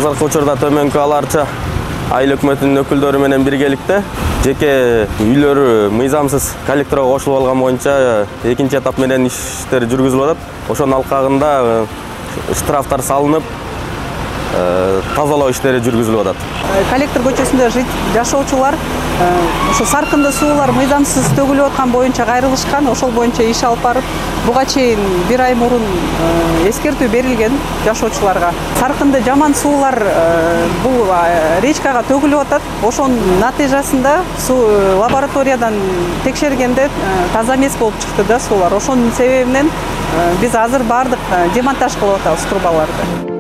Азыркы учурда төмөнкү аларча айыл өкмөтүнүн өкүлдөрү менен биргеликте жеке үйлөрү мыйзамсыз коллекторго кошулуп алган боюнча экинчи этап менен иштер жүргүзүлүп атат. Ошонун алкагында штрафтар салынып, тазалоо иштери жүргүзүлүп атат. Коллектор көчөсүндө жашоочулар ошо саркынды суулар мыйзамсыз төгүлүп аткан боюнча кайрылышкан, ошол боюнча иш алып барып, буга чейин 1 ай мурун эскертүү берилген жашоочуларга. Саркынды жаман суулар бул речкага төгүлүп атат. Ошонун натыйжасында суу лабораториядан текшергенде таза эмес болуп чыкты да суулар. Ошонун себебинен биз азыр бардык демонтаж кылып атабыз трубаларды.